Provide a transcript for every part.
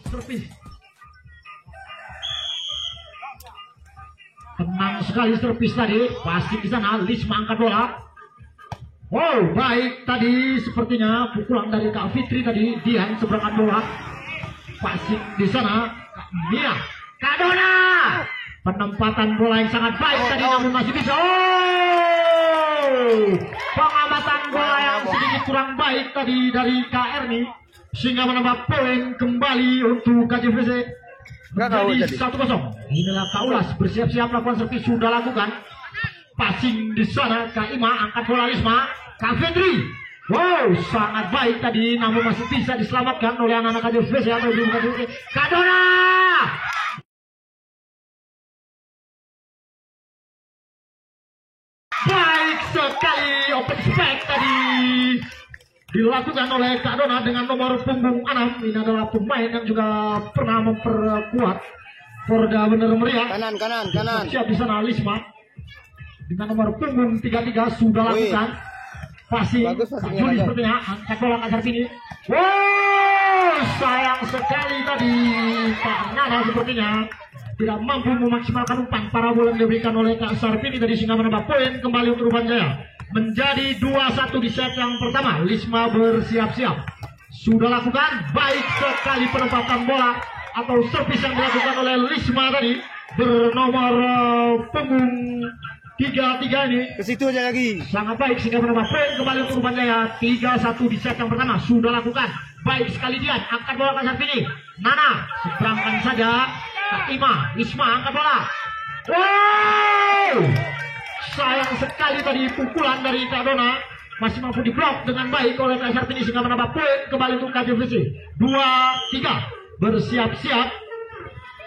servis. Tenang sekali servis tadi, pasti di sana. Lisma angkat bola. Wow, baik tadi sepertinya pukulan dari Kak Fitri tadi. Dian seberangan bola. Pasti di sana. Kak Mia, Kak Dona. Penempatan bola yang sangat baik tadi, namun masih bisa. Pengamatan bola yang sedikit kurang baik tadi dari KR nih, sehingga menambah poin kembali untuk KJVC menjadi 1-0. Inilah Kak Ulas bersiap-siap melakukan servis, sudah lakukan passing di sana. Kak Ima angkat bola. Lisma, Kak Fitri. Wow, sangat baik tadi, namun masih bisa diselamatkan oleh anak-anak KJVC atau di KJVC. Kak Dona. Baik sekali, open spek tadi dilakukan oleh Kak Dona dengan nomor punggung 6. Ini adalah pemain yang juga pernah memperkuat Porda Bener Meriah. Kanan. Siap di sana Lisma dengan nomor punggung 33 sudah lakukan. Passing Juli sepertinya angkat bola Kak Sarpini. Wow, sayang sekali tadi Kak Nana sepertinya tidak mampu memaksimalkan umpan parabola yang diberikan oleh Kak Sarpini tadi, sehingga menambah poin kembali untuk Ruban Jaya. Menjadi 2-1 di set yang pertama. Lisma bersiap-siap, sudah lakukan baik sekali penempatan bola atau servis yang dilakukan oleh Lisma tadi bernomor punggung 33 ini. Ke situ aja lagi. Sangat baik sehingga menambah poin kembali untuk Ruban Jaya. 3-1 di set yang pertama sudah lakukan. Baik sekali Dian angkat bola Kak Sarpini. Nana seberangkan saja. Kak Ima, Lisma angkat bola. Wow, sayang sekali tadi pukulan dari Kak Dona masih mampu diblok dengan baik oleh Kak Sarpini, sehingga menambah poin kembali untuk KJVC. 2-3 bersiap-siap.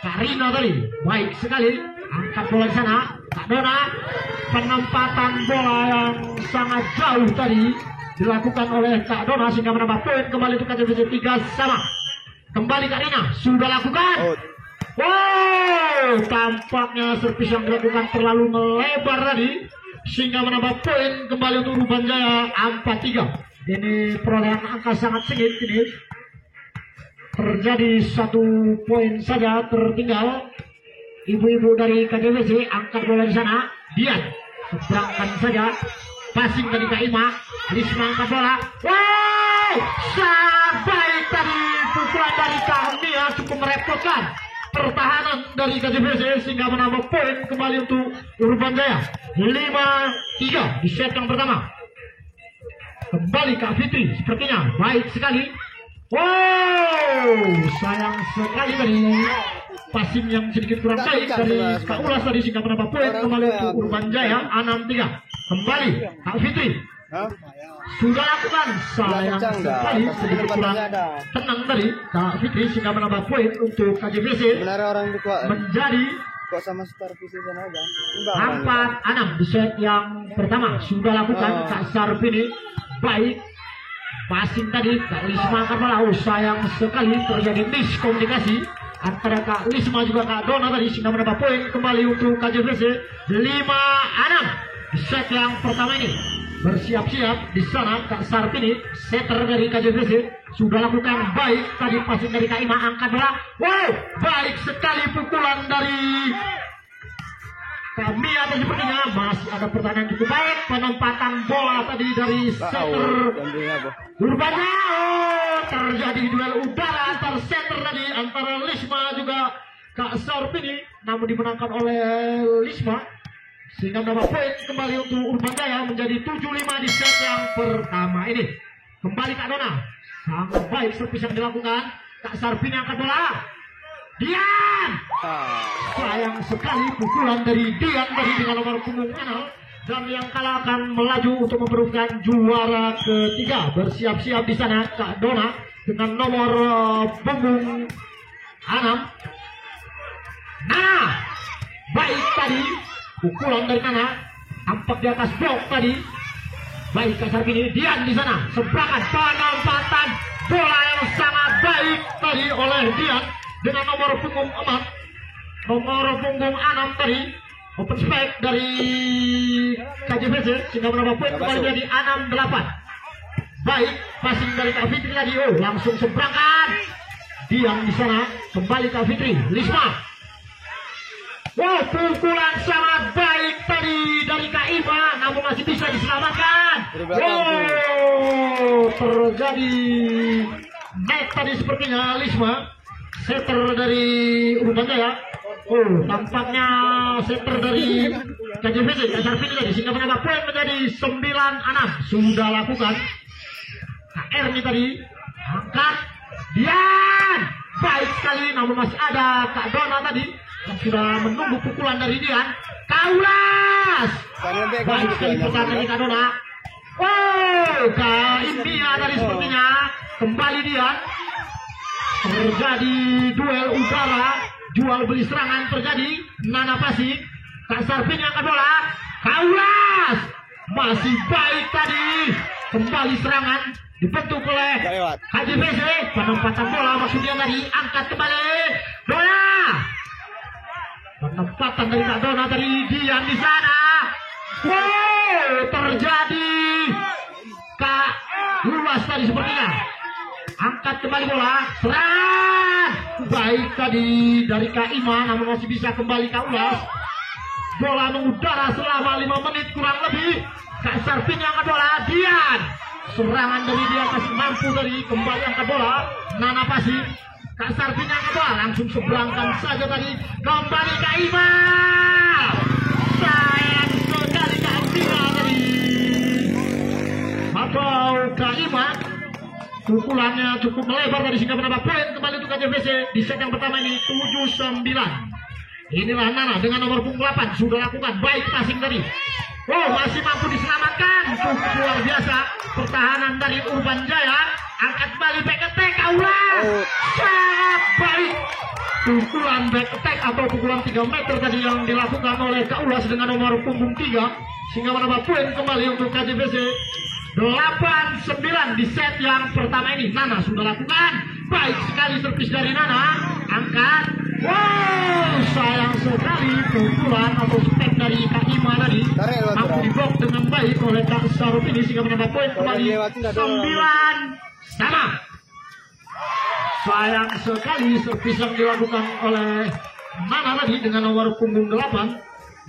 Kak Rina tadi baik sekali angkat bola di sana. Kak Dona, penempatan bola yang sangat jauh tadi dilakukan oleh Kak Dona, sehingga menambah poin kembali untuk KJVC. 3-3. Kembali Kak Rina, sudah lakukan. Wow, tampaknya servis yang dilakukan terlalu melebar tadi, sehingga menambah poin kembali untuk Ruban Jaya. 4-3. Ini perolehan angka sangat sengit ini. Terjadi 1 poin saja tertinggal. Ibu-ibu dari KJVC angkat bola di sana. Dian seberangkan saja. Passing dari Kak Ima. Lisma angkat bola. Wow, sangat baik tadi pukulan dari Kak Mia, cukup merepotkan pertahanan dari KJVC, sehingga menambah poin kembali untuk Ruban Jaya. 5-3 di set yang pertama. Kembali Kak Fitri sepertinya baik sekali. Wow, sayang sekali tadi passing yang sedikit kurang baik dari Kak Ulas tadi, sehingga menambah poin kembali untuk Ruban Jaya. 6-3. Kembali Kak Fitri. Sudah lakukan, sayang sekali sedikit kurang tenang tadi Kak Fitri, sehingga menambah poin untuk KJVC. Menjadi kok sama Star Vision aja. 4-6 di set yang pertama sudah lakukan Kak Sarpini. Baik passing tadi Kak Lisma angkat bola. Sayang sekali terjadi miskomunikasi antara Kak Lisma juga Kak Dona tadi, sehingga menambah poin kembali untuk KJVC. 5-6 di set yang pertama ini. Bersiap-siap di sana Kak Sarpini, setter dari KJVC, sudah lakukan baik tadi passing dari Kak Ima angkat bola. Wow, baik sekali pukulan dari Kak Mia tadi, sepertinya masih ada pertandingan cukup baik. Penempatan bola tadi dari setter Ruban Jaya. Terjadi duel udara antar setter tadi antara Lisma juga Kak Sarpini, namun dimenangkan oleh Lisma, sehingga menambah poin kembali untuk Ruban Jaya. Menjadi 7-5 di set yang pertama ini. Kembali Kak Dona, sangat baik servis yang dilakukan. Kak Sarpini angkat bola. Dian, sayang sekali pukulan dari Dian tadi dengan nomor punggung 6, dan yang kalah akan melaju untuk memperebutkan juara ketiga. Bersiap-siap di sana Kak Dona dengan nomor punggung 6. Nah, baik tadi pukulan dari Nana, tampak di atas blok tadi. Baik Kak Sarpini. Dian di sana seberangan, penempatan bola yang sangat baik tadi oleh Dian dengan nomor punggung 4. Nomor punggung 6 tadi open spek dari KJVC, sehingga menambah poin kembali menjadi 6-8. Baik passing dari Kak Fitri tadi, langsung seberangan. Diam di sana, kembali Kak Fitri, Lisma. Wow, pukulan sangat baik tadi dari Kak Ima, namun masih bisa diselamatkan. Wow, terjadi net tadi sepertinya Lisma, setter dari Urban Jaya. Oh, tampaknya setter dari KJVC, Kak Sarvini tadi, sehingga menambah poin menjadi 9-6. Sudah lakukan. KR ini tadi, angkat, Dian, baik sekali, namun masih ada Kak Dona tadi yang sudah menunggu pukulan dari Dian. Kaulas, baik sekali pertahanan dari Kak Dona. Oh, Kak India tadi sepertinya kembali Dian. Terjadi duel udara, jual beli serangan terjadi. Nana Pasik, Kak Sarvini angkat bola. Kaulas, masih baik tadi, kembali serangan. Dibentuk oleh KJVC, penempatan bola maksudnya tadi, angkat kembali, Dona, penempatan dari Kak Dona tadi, Dian di sana. Wow, terjadi Kak Luas tadi sepertinya, angkat kembali bola, serangan, baik tadi dari Kak Ima, namun masih bisa kembali Kak Luas. Bola mengudara selama 5 menit kurang lebih. Kak Sarvini angkat bola, Dian. Serangan dari dia masih mampu dari kembali angkat bola. Nana Pasik, Kak Sarvini angkat bola, langsung seberangkan saja tadi, kembali Kak Ima. Sayang sekali Kak Ima tadi, atau Kak Ima, pukulannya cukup melebar tadi sehingga menambah poin kembali untuk KJVC di set yang pertama ini 7-9. Inilah Nana dengan nomor punggung 8 sudah lakukan baik passing tadi. Oh, masih mampu diselamatkan. Cukup luar biasa pertahanan dari Urban Jaya. Angkat balik back attack, Kaulas. Sangat baik. Pukulan back attack atau pukulan 3 meter tadi yang dilakukan oleh Kaulas dengan nomor punggung 3. Sehingga menambah poin kembali untuk KJVC. 8-9 di set yang pertama ini. Nana sudah lakukan. Baik sekali servis dari Nana. Angkat. Wow, sayang sekali pukulan atau step dari Kak Ima tadi mampu diblok dengan baik oleh Kak Sarvini sehingga menambah poin kembali 9 sama. Sayang sekali servis yang dilakukan oleh Nana tadi dengan nomor punggung 8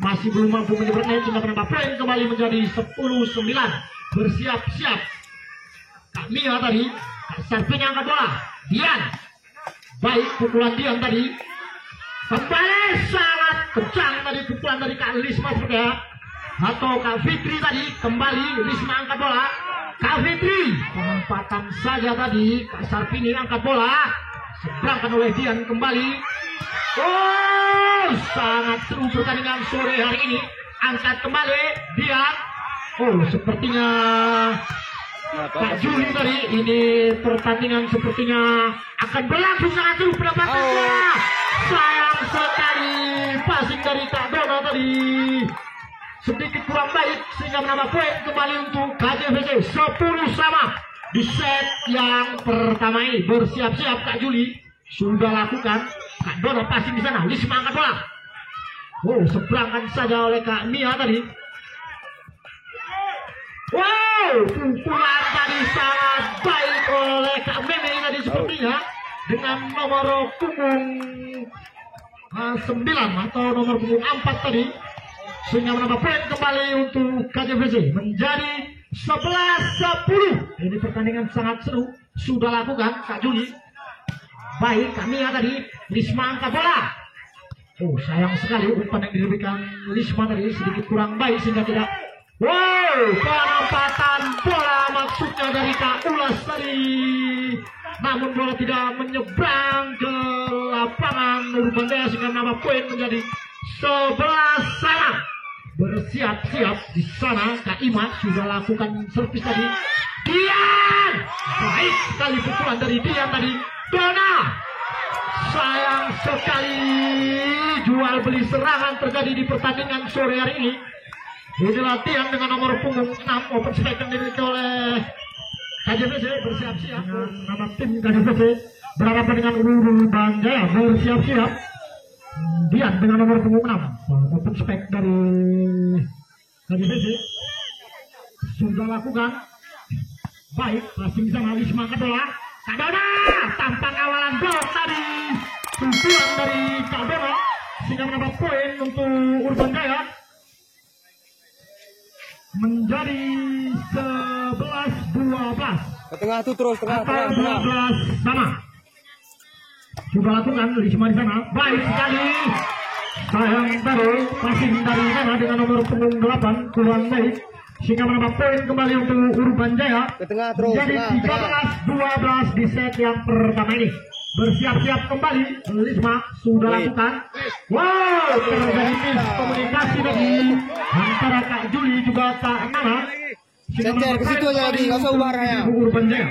masih belum mampu menyebut net sehingga menambah poin kembali menjadi 10-9. Bersiap-siap Kak Mia tadi, Kak Sarvini angkat bola, Dian, baik pukulan Dian tadi. Kembali sangat kencang tadi pukulan dari Kak Lisma juga, atau Kak Fitri tadi, kembali Lisma angkat bola. Kak Fitri penempatan saja tadi, Kak Sarvini angkat bola, seberangkan oleh Dian kembali. Oh, sangat seru pertandingan sore hari ini. Angkat kembali Dian. Oh, sepertinya Kak Juli tadi, ini pertandingan sepertinya akan berlangsung sangat seru pendapatannya. Sayang sekali passing dari Kak Dona tadi sedikit kurang baik sehingga menambah poin kembali untuk KJVC 10 sama di set yang pertama ini. Bersiap-siap Kak Juli sudah lakukan. Kak Dona passing di sana, Lisma angkat bola. Oh, seberangkan saja oleh Kak Mia tadi. Wow, pukulan tadi sangat baik oleh Kak Meme tadi sepertinya dengan nomor punggung 9 atau nomor punggung 4 tadi sehingga menambah poin kembali untuk KJVC menjadi 11-10. Ini pertandingan sangat seru sudah lakukan Kak Juli. Baik Kak Mia tadi, Lisma angkat bola. Oh, sayang sekali umpan yang diberikan Lisma tadi sedikit kurang baik sehingga tidak. Wow, penempatan bola maksudnya dari Kak Ulas tadi. Namun bola tidak menyeberang ke lapangan Urban Jaya sehingga menambah poin menjadi 11 sama. Bersiap-siap di sana Kak Ima sudah lakukan servis tadi. Dian, baik sekali pukulan dari Dian tadi. Dona, sayang sekali jual beli serangan terjadi di pertandingan sore hari ini. Ini latihan dengan nomor punggung 6 open spike yang dimiliki oleh KJVC. Bersiap-siap nama tim KJVC berhadapan dengan Urban Jaya. Bersiap-siap Dian dengan nomor punggung 6 open spike dari KJVC sudah lakukan baik passing sama Lisma angkat bola. Kak Dona tampak awalan blok tadi tujuan dari Kak Dona sehingga menambah poin untuk Urban Jaya menjadi 11-12. Ke tengah tuh terus, tengah. 12 sama. Coba lakukan Lisma di sana. Baik sekali. Sayang tadi passing dari sana dengan nomor punggung 8 kurang baik sehingga menambah poin kembali untuk Urban Jaya. Ke tengah terus, Jadi tengah. 13-12 di set yang pertama ini. Bersiap-siap kembali Lisma sudah lakukan. Wow, terjadi miskomunikasi tadi antara Kak Juli juga Kak Nana. Cecer ke situ aja lagi, nggak usah ubah arahnya. Urban Jaya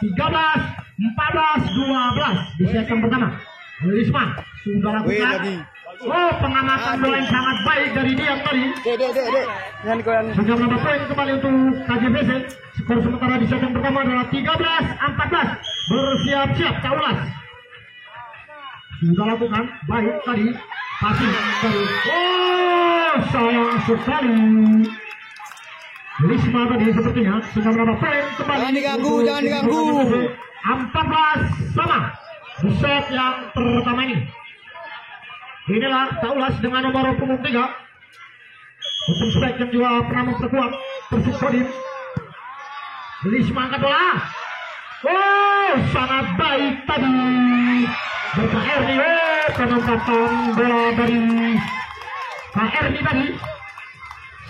13-14-12 di set yang pertama. Lisma sudah lakukan. Oh, pengamatan bola yang sangat baik dari dia tadi. Dek. Jangan goyang. Sudah menambah poin kembali untuk KJPC. Skor sementara di set yang pertama adalah 13-14. Bersiap-siap Kak Ulas. Sudah lakukan baik tadi. Passing dari. Oh, sayang sekali. Lisma tadi sepertinya sudah menambah poin kembali. Jangan diganggu. 14 sama di set yang pertama ini. Inilah Taulas dengan nomor punggung 3. Untuk spek yang juga pernah memperkuat Persib Kodim. Lisma angkat bola. Oh, sangat baik tadi. Berkair nih, penempatan bola dari KR nih tadi.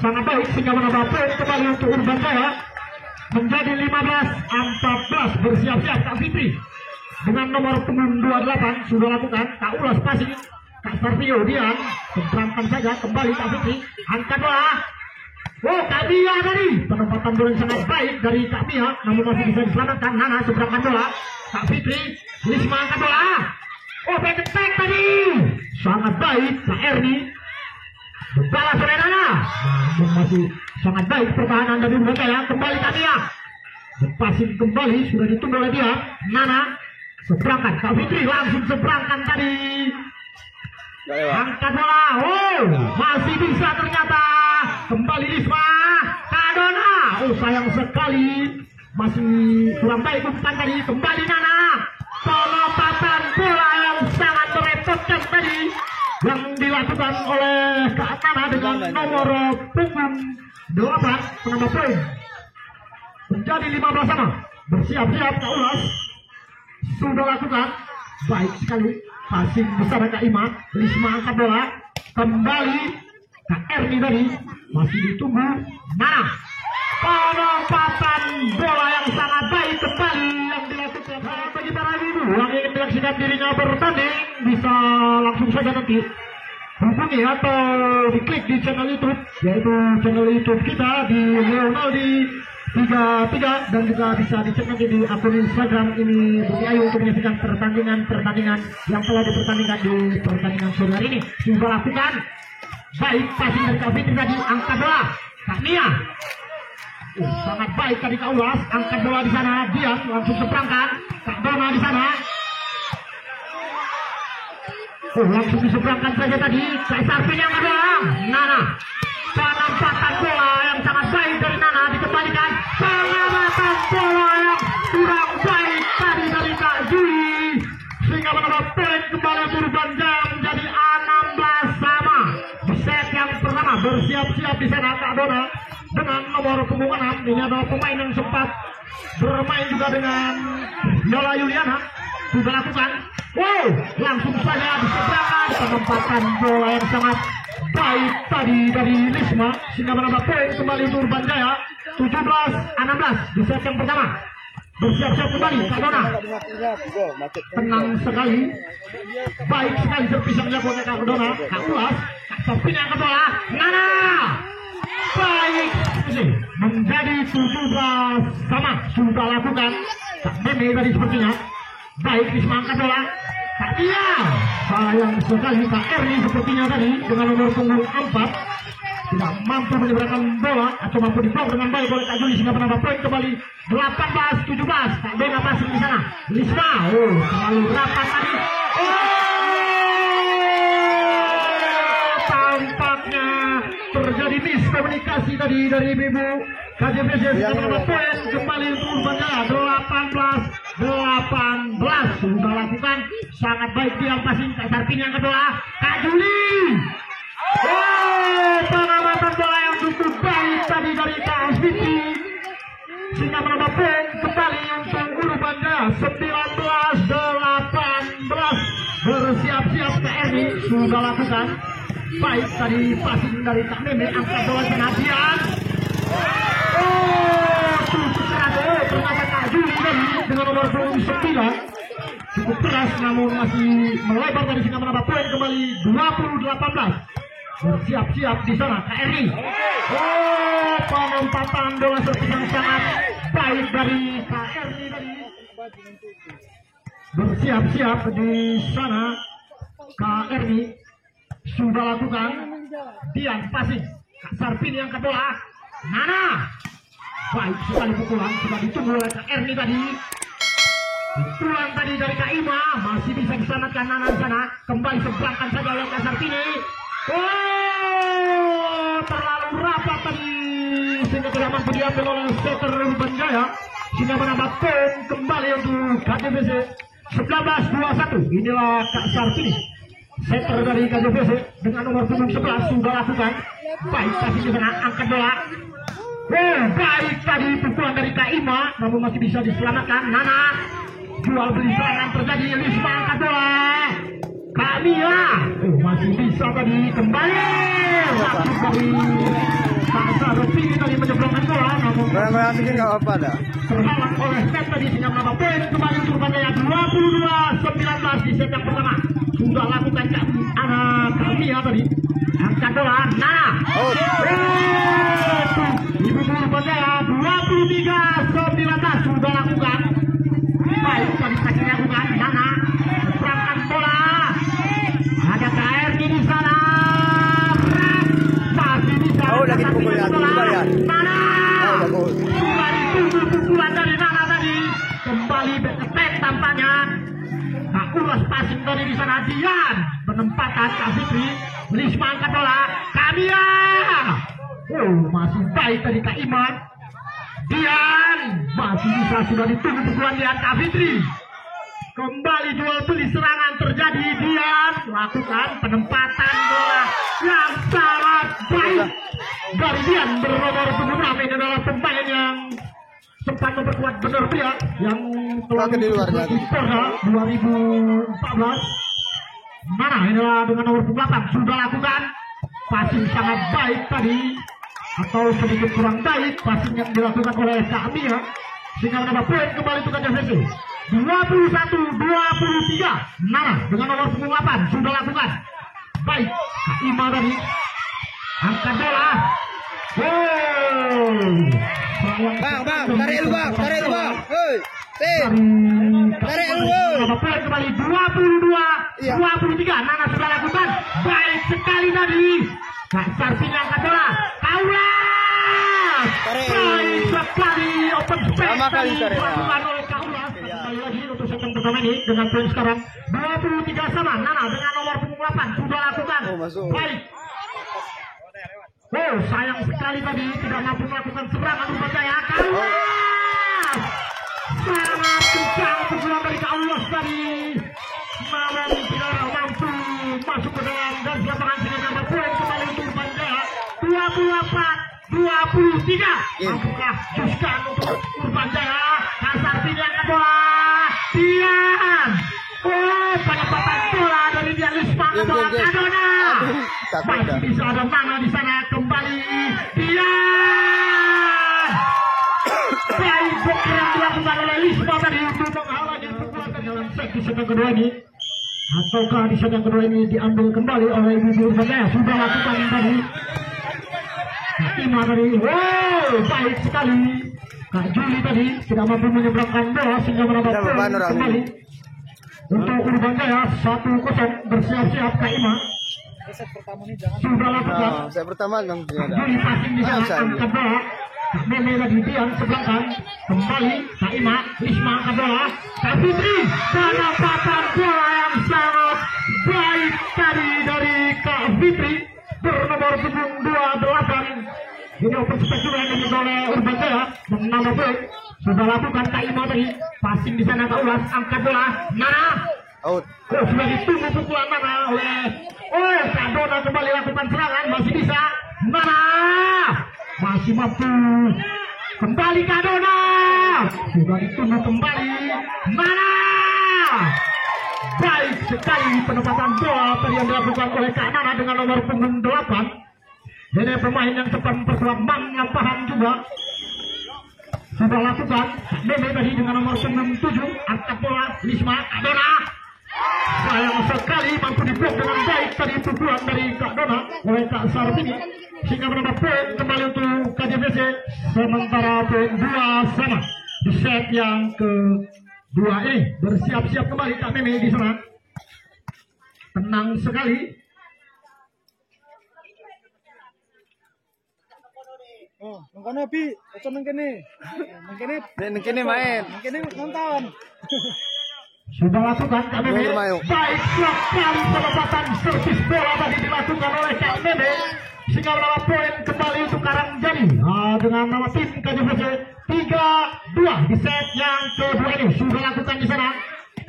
Sangat baik sehingga menambah poin kembali untuk Urban Jaya. Menjadi 15-14. Bersiap-siap Kak Fitri. Dengan nomor punggung 28 sudah lakukan. Kak Ulas passing. Kak Sarpio Dian berangkat saja kembali Kak Fitri angkat bola. Oh, Kak Mia tadi penempatan bola yang sangat baik dari Kak Mia namun masih bisa diselamatkan. Nana seberangkan bola. Kak Fitri Lisma angkat bola. Oh, petek tadi sangat baik Kak Erni berbalas oleh Nana namun masih sangat baik pertahanan dari Urban Jaya. Kembali Kak Mia berpassing kembali sudah ditunggu oleh dia. Nana seberangkan Kak Fitri langsung seberangkan tadi. Angkat bola, oh masih bisa ternyata kembali Lisma. Kak Dona, oh sayang sekali masih kurang baik umpan tadi. Kembali Nana, penempatan bola yang sangat merepotkan tadi yang dilakukan oleh Kak Nana dengan nomor punggung 8 penambah poin menjadi 15 sama. Bersiap-siap Kak Ulas sudah lakukan baik sekali. Passing besar Kak Ima. Lisma angkat bola. Kembali Kak Erni tadi masih ditunggu Nana. Penempatan bola yang sangat baik kembali yang dilakukan bagi para ibu yang ingin menyaksikan dirinya bertanding bisa langsung saja nanti hubungi atau diklik di channel YouTube yaitu channel YouTube kita di Leonaldi 33 dan juga bisa dicek nanti di akun Instagram ini Bukti Ayu untuk menyaksikan pertandingan yang telah dipertandingkan di pertandingan sore hari ini. Sudah lakukan baik passing dari Kak Fitri tadi angkat bola Kak Nia. Sangat baik tadi Kak Ulas angkat bola di sana dia langsung seberangkan Kak Dona di sana. Langsung diseberangkan saja tadi Kak Sarpin yang ada Nana. Penempatan bola yang sangat baik dari Nana dikembalikan. Pengamatan bola yang kurang baik tadi dari Kak Juli sehingga menambah poin kembali Urban Jaya menjadi 16 sama di set yang pertama. Bersiap-siap di sana Kak Dona dengan nomor punggung 6. Ini adalah pemain yang sempat bermain juga dengan Yola Yuliana. Sudah lakukan. Wow, langsung saja diseberangkan penempatan bola yang sangat baik tadi dari Lisma sehingga menambah poin kembali untuk Urban Jaya 17-16 di set yang pertama. Bersiap-siap kembali Kak Dona. Tenang sekali, baik sekali terpisah jagoannya Kak Dona. Kak Ulas, Kak Sofina yang ke bola. Nana baik menjadi 17 sama. Sudah lakukan Kak Meme tadi sepertinya. Baik Lisma angkat bola. Kak Tia sayang sekali Kak Erni sepertinya tadi dengan nomor punggung 4 tidak mampu menyeberangkan bola atau mampu diblok dengan baik oleh Kak Juli sehingga menambah poin kembali 18-17. Kak Dona passing di sana. Lisma, oh terlalu rapat tadi. Tampaknya terjadi miskomunikasi tadi dari Ibu KJPC sehingga menambah poin kembali untuk Urban Jaya 18-18. 16 sudah lakukan sangat baik dia passing Kak Sarpin yang kedua Kak Juli. Pengamatan bola yang cukup baik tadi dari Kak Asviti sehingga menambah poin kembali untuk Urban Jaya 19-18. Bersiap-siap Kak Erni sudah lakukan baik tadi passing dari Kak Meme angkat bola pengajian. Ternyata Kak Juli dengan nomor 29 cukup keras namun masih melebar dari sehingga menambah poin kembali 20-18. Bersiap-siap di sana Kak Erni. Penempatan bola servis yang sangat baik dari Kak Erni tadi. Bersiap-siap di sana Kak Erni sudah lakukan Dian passing Kak Sarpin yang ke bola Nana. Baik sekali pukulan sudah ditunggu oleh Kak Erni tadi. Pukulan tadi dari Kak Ima masih bisa diselamatkan Nana di sana. Kembali seberangkan saja oleh Kak Sarpini. Terlalu rapat tadi sehingga tidak mampu diambil oleh setter Urban Jaya sehingga menambah poin kembali untuk KJVC 19-21. Inilah Kak Sarpini setter dari KJVC dengan nomor punggung 11 sudah lakukan baik kasih di sana angkat bola. Baik tadi pukulan dari Kak Ima namun masih bisa diselamatkan Nana. Jual beli serangan terjadi Lisma angkat bola Kak Mia masih bisa tadi kembali masuk dari Kak Sarpini tadi menyeberangkan bola namun Masukin nggak apa-apa dah. terhalang oleh set tadi sehingga menambah poin kembali untuk Urbanjaya 22-19 di set yang pertama. Sudah lakukan Kak Mia tadi angkat bola Nana. Ibu Urbanjaya 23-19 sudah lakukan baik tadi sakit lakukan Nana perangkan bola ada Kak Erni di sana masih bisa lagi pukulnya bola Nana sudah ditunggu pukulan dari Nana tadi kembali berkepet tampaknya Kak Ulas passing tadi di sana Dian penempatan Kak Fitri Lisma angkat bola Kamia. Masih baik tadi Kak Iman Dian masih bisa sudah ditunggu pukulan Dian Kak Fitri. Kembali jual beli serangan terjadi Dian lakukan penempatan bola yang sangat baik dari Dian bernomor 26. Ini adalah pemain yang sempat memperkuat benar pria yang telah di luar di Porda 2014. Mana inilah dengan nomor 28 sudah lakukan passing sangat baik tadi atau sedikit kurang baik passing yang dilakukan oleh Kak Mia sehingga menambah poin kembali untuk KJVC 21-23. Nana dengan nomor 8 sudah lakukan baik Kak Ima tadi angkat bola. Bang, tarik lu bang. Tarik lu. Menambah poin kembali 22-23. Nana sudah lakukan baik sekali tadi Kak Sarpin angkat bola Kaulas. Baik sekali open space sama kali tarik oleh Kaulas. Kembali lagi untuk set yang pertama ini dengan poin sekarang 23 sama. Nana dengan nomor punggung 8 sudah lakukan baik. Sayang sekali tadi tidak mampu melakukan serangan Urbanjaya. Kaulas sangat kencang pukulan dari Kaulas tadi namun tidak mampu masuk ke dalam garis lapangan sehingga menambah poin kembali untuk Urbanjaya 28-23. Mampukah Juskan untuk Urbanjaya Kak Sarpini angkat bola Dian. Penempatan bola dari Dian Lisma angkat bola Kadona. Masih bisa ada Nana di sana kembali Dian. Baik yang dilakukan oleh Lisma tadi untuk menghalangi pukulan dalam set di set yang kedua ini. Ataukah di set yang kedua ini diambil kembali oleh Ibu Urbanjaya sudah lakukan yang tadi Kak Ima tadi. Baik sekali Kak Juli tadi tidak mampu menyeberangkan bola sehingga menambah poin kembali untuk Urbanjaya 1-0. Bersiap-siap Kak Ima sudah lakukan Set pertama dong. Juli passing di sana angkat bola Kak Meme lagi Dian sebelahkan kembali Kak Ima Lisma angkat bola Kak Fitri penempatan bola yang sangat baik tadi dari Kak Fitri bernomor punggung 28. Ini open space juga yang dimiliki oleh Urbanjaya menambah poin sudah lakukan Kak Ima tadi, passing di sana Kak Ulas, angkat bola, Nana. Out. Sudah ditunggu pukulan Nana oleh Kak Dona, kembali lakukan serangan, masih bisa, Nana masih mampu, kembali Kak Dona, sudah ditunggu kembali, Nana. Baik sekali penempatan bola tadi yang dilakukan oleh Kak Nana dengan nomor punggung 8. Ini pemain yang cepat memperkuat lampahan juga. Sudah lakukan Meme tadi dengan nomor 97, angkat bola Lisma, Kak Dona. Sayang sekali mampu diblok dengan baik tadi pukulan dari Kak Dona oleh Kak Sarpini, sehingga menambah poin kembali untuk KJVC. Sementara poin 2 sama di set yang kedua ini. Bersiap-siap kembali Kak Meme di sana. Tenang sekali. Oh, mangkana Pi, aja mangkene. Mangkene main. Mangkene nonton. Sudah lakukan Kak Meme. Baik sekali penempatan servis bola tadi dilakukan oleh Kak Meme, sehingga menambah poin kembali untuk Karangjani. Dengan nama tim KJVC 3-2 di set yang kedua ini. Sudah lakukan di sana.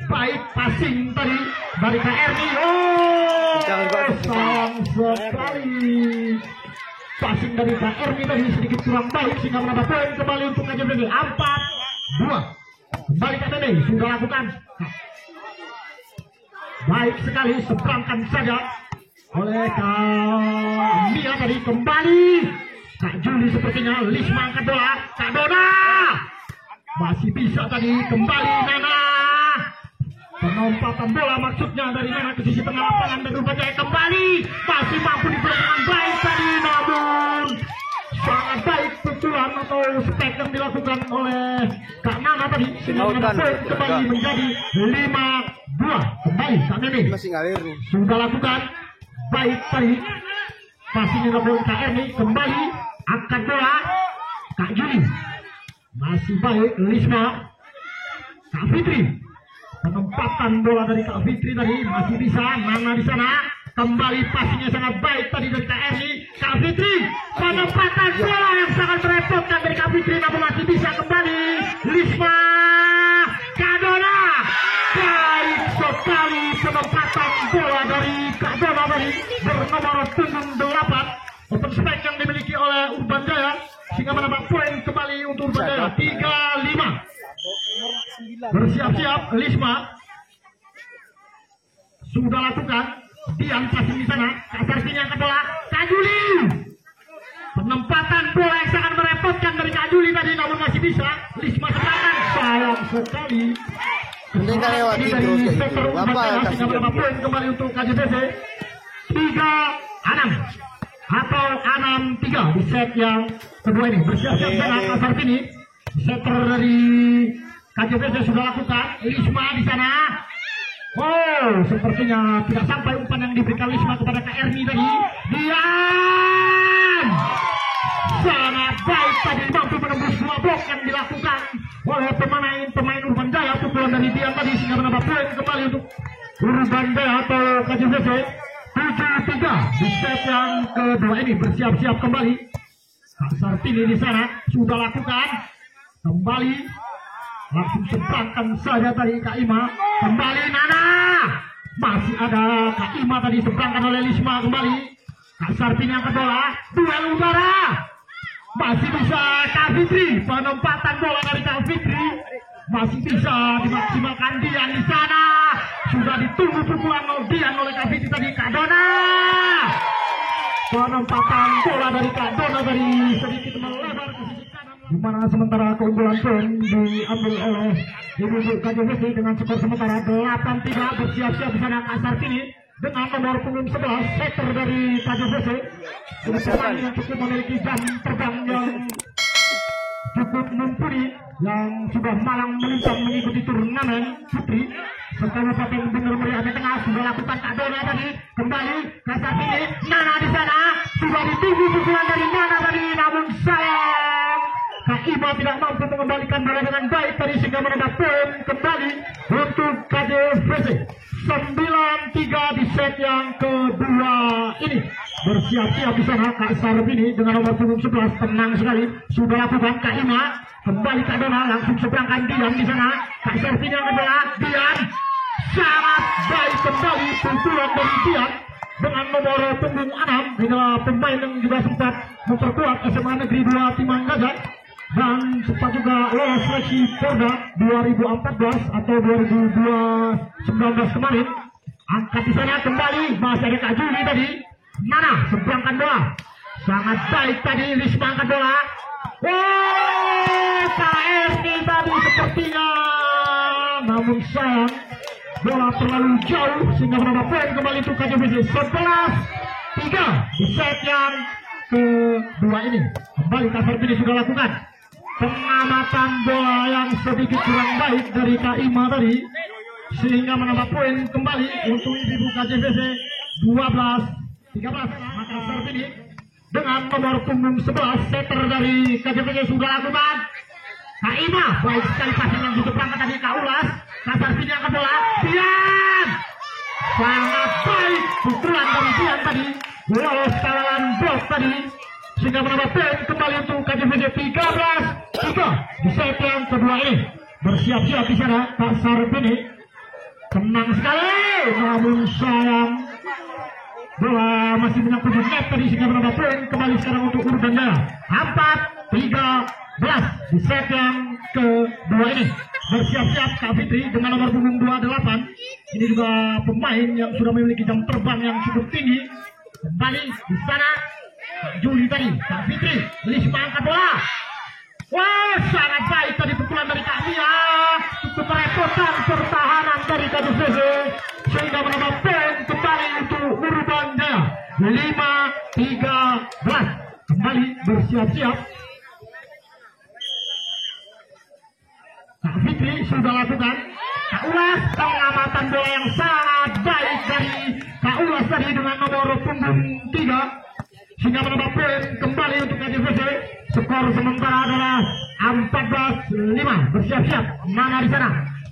Baik passing tadi dari Kak Erni. Sayang sekali. Passing dari Kak Erni tadi sedikit kurang baik, sehingga menambah poin kembali untuk KJVC 4-2. Kembali Kak Meme, sudah lakukan. Baik sekali, seberangkan saja oleh Kak Mia tadi. Kembali Kak Juli sepertinya, Lisma angkat bola, Kak Dona masih bisa tadi, kembali Nana. Penempatan bola maksudnya dari Nana ke sisi tengah lapangan dan Urbajaya, kembali masih mampu diperoleh dengan baik tadi, namun sangat baik pukulan atau spek yang dilakukan oleh Kak Nana tadi, sehingga kembali menjadi 5-2. Kembali Kak Meme Masih ngalir nih. sudah lakukan baik tadi, passing yang dilakukan Kak Erni. Kembali angkat bola Kak Juli, masih baik Lisma, Kak Fitri. Penempatan bola dari Kak Fitri tadi masih bisa, Nana di sana. Kembali passingnya sangat baik tadi dari Kak Erni. Kak Fitri, penempatan bola yang sangat merepotkan dari Kak Fitri, namun masih bisa kembali Lisma, Kak Dona. Baik sekali penempatan bola dari Kak Dona tadi bernomor punggung 8. Open spike yang dimiliki oleh Urbajaya, sehingga menambah poin kembali untuk Urbajaya 3-5. Bersiap-siap Lisma sudah lakukan. Dian passing di sana, Kak Sarpini yang ke bola, Kak Juli. Penempatan bola yang sangat merepotkan dari Kak Juli tadi, namun masih bisa Lisma sepakan. Sayang sekali. Mending kan lewat dari sektor Urbajaya, sehingga menambah poin kembali untuk KJVC 3-6 atau 6-3 di set yang kedua ini. Bersiap-siap dengan Kak Sarpini. Setter dari KJVC sudah lakukan. Lisma di sana. Sepertinya tidak sampai umpan yang diberikan Lisma kepada Kak Erni tadi. Dian sangat baik tadi, mampu menembus dua blok yang dilakukan oleh pemain Urbajaya. Pukulan dari Dian tadi sehingga menambah poin kembali untuk Urbajaya atau KJVC 7-3 di set yang kedua ini. Bersiap-siap kembali Kak Sarpini di sana sudah lakukan. Kembali langsung seberangkan saja tadi Kak Ima. Kembali Nana, masih ada Kak Ima tadi seberangkan oleh Lisma. Kembali Kak Sarpini yang ke bola, duel udara masih bisa Kak Fitri. Penempatan bola dari Kak Fitri masih bisa dimaksimalkan. Dian di sana sudah ditunggu pukulan Dian oleh Kak Fitri tadi. Kak Dona, penempatan bola dari Kak Dona tadi sedikit melebar ke sisi kanan, di mana sementara keunggulan poin diambil oleh ibu KJVC dengan skor sementara 8-3. Bersiap-siap di sana Kak Sarpini dengan nomor punggung 11, setter dari KJVC. Ini pemain yang cukup memiliki jam terbang yang cukup mumpuni, yang sudah malang melintang mengikuti turnamen putri Kabupaten Bener Meriah Tengah. Sudah lakukan Kak Dona tadi. Kembali Kak Sarpini, Nana di sana sudah ditunggu pukulan dari Nana tadi, namun sayang Kak Ima tidak mampu mengembalikan bola dengan baik tadi, sehingga menambah poin kembali untuk KJVC 9-3 di set yang kedua ini. bersiap-siap di sana. Kak Sarbini dengan nomor punggung 11 tenang sekali sudah lakukan. Kak Ima kembali Kak Dona langsung seberangkan Dian di sana. Kak Sarbini yang kedua Dian sangat baik kembali pukulan dari Dian dengan nomor punggung 6. Inilah pemain yang juga sempat memperkuat SMA Negeri 2 Timang Gajah dan sempat juga lolos seleksi Porda 2014 atau 2019 kemarin. Angkat di sana kembali masih ada Kak Juli tadi. Nana seberangkan bola sangat baik tadi. Risma angkat bola. KRI tadi sepertinya namun sayang bola terlalu jauh sehingga menambah poin kembali untuk KJPC 11-3 di set yang kedua ini. Kembali Kak Sarbini sudah lakukan pengamatan bola yang sedikit kurang baik dari Kak Ima tadi sehingga menambah poin kembali untuk ibu KJPC 12-13. Maka Sarbini dengan nomor punggung 11 setter dari KJPC sudah lakukan. Kak Ima baik sekali passing yang diseberangkan tadi Kak Ulas. Kak Sarbini angkat bola. Dian sangat baik pukulan dari Dian tadi lolos kawalan blok tadi sehingga menambah poin kembali untuk KJPC 13-3 di set yang kedua ini. Bersiap-siap di sana Kak Sarbini tenang sekali namun sayang bola masih menyangkut net tadi sehingga menambah poin kembali sekarang untuk Urban Jaya 4-13 di set yang kedua ini. Bersiap-siap Kak Fitri dengan nomor punggung 28. Ini juga pemain yang sudah memiliki jam terbang yang cukup tinggi. Kembali di sana Kak Juli tadi, Kak Fitri, Lisma angkat bola. Wah, sangat baik tadi pukulan dari Kak Mia. Cukup merepotkan pertahanan dari KJPC sehingga menambah poin kembali untuk Urban Jaya 5-13. Kembali bersiap-siap. Kak Fitri sudah lakukan. Kak Ulas pengamatan bola yang sangat baik dari Kak Ulas tadi dengan nomor punggung 3 sehingga menambah poin kembali untuk KJPC. Skor sementara adalah 14-5. Bersiap-siap mana di sana.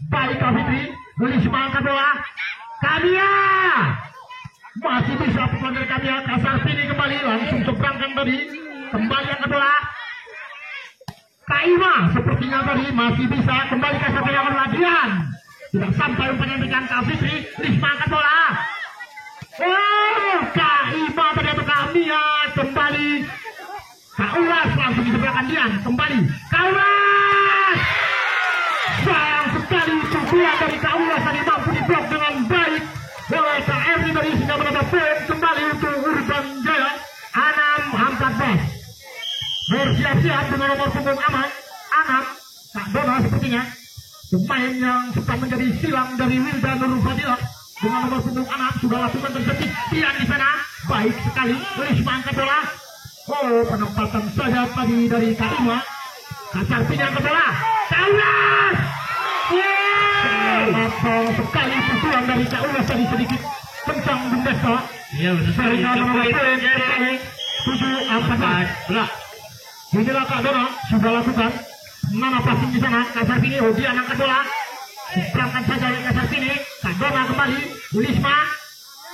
Baik Kak Fitri, Risma angkat bola. Kamia masih bisa pukulan dari Kamia. Kak Sarbini kembali langsung seberangkan tadi. Kembali angkat bola. Kak Ima sepertinya tadi masih bisa kembali ke Sarbini angkat bola. Dian tidak sampai umpannya Kak Fitri. Risma angkat bola. Oh, Kak Ima tadi atau Kak Mia kembali. Kak Ulas langsung diseberangkan Dian kembali. Kak Ulas sayang sekali pukulan dari Kak Ulas tadi mampu diblok dengan baik oleh KRI dari sehingga menambah poin kembali untuk Urban Jaya 6-14. Bersiap-siap dengan nomor punggung aman 6 Kak Dona sepertinya pemain yang sempat menjadi silang dari Wilda Nurul Fadilah dengan nomor punggung 6 sudah lakukan terjepit. Dian di sana baik sekali. Risma angkat bola. Oh, penempatan saja tadi dari Kak Ima. Kak Sarbini angkat bola. Kak Ulas. Sangat sekali pukulan dari Kak Ulas tadi sedikit kencang Bundesa. Iya, sehingga menambah poin kembali 7-14. Inilah Kak Dona sudah lakukan. Mana passing di sana. Kak Sarbini, oh dia angkat bola. Diperangkan saja oleh Kak Sarbini. Kak Dona kembali. Ulisma.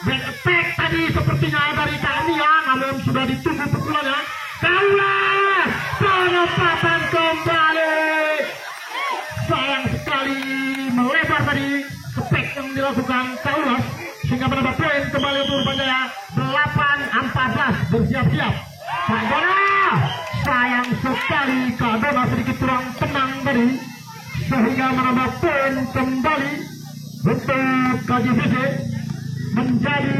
Back attack tadi sepertinya dari Kak Mia, namun sudah ditunggu pukulannya. Kak Ulas. Penempatan kembali. Sayang sekali melebar tadi kepek yang dilakukan Kak Ulas sehingga menambah poin kembali untuk Urban Jaya 8-14. Bersiap-siap Kak Dona. Sayang sekali Kak Dona sedikit kurang tenang tadi sehingga menambah poin kembali untuk KJPC menjadi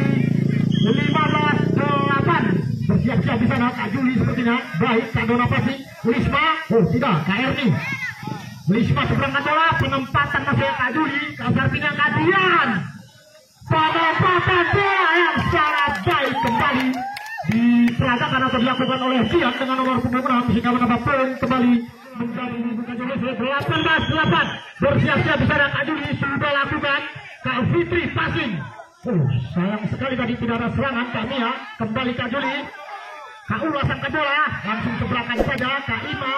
15-8. Bersiap-siap di sana Kak Juli sepertinya. Baik Kak Dona pasti. Risma, oh tidak, KRI. Risma seberangkan bola, penempatan masih Kak Juli. Kak Sarbini angkat Dian. Penempatan bola yang sangat baik kembali diperagakan atau dilakukan oleh Dian dengan nomor punggung 6 sehingga menambah poin kembali menjadi 18-8. Bersiap-siap di sana Kak Juli sudah lakukan. Kak Fitri passing. Oh, sayang sekali tadi tidak ada serangan Kak Mia. Kembali Kak Juli. Kak Ulas angkat bola. Langsung seberangkan saja Kak Ima.